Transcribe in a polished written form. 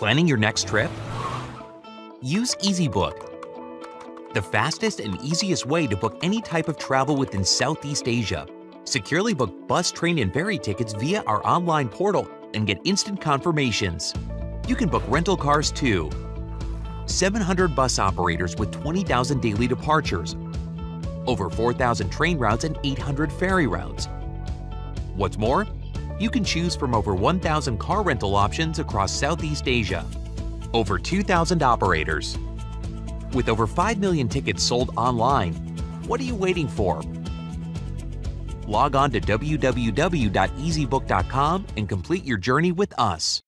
Planning your next trip? Use Easybook, the fastest and easiest way to book any type of travel within Southeast Asia. Securely book bus, train, and ferry tickets via our online portal and get instant confirmations. You can book rental cars too. 700 bus operators with 20,000 daily departures, over 4,000 train routes and 800 ferry routes. What's more, you can choose from over 1,000 car rental options across Southeast Asia. Over 2,000 operators. With over 5 million tickets sold online, what are you waiting for? Log on to www.easybook.com and complete your journey with us.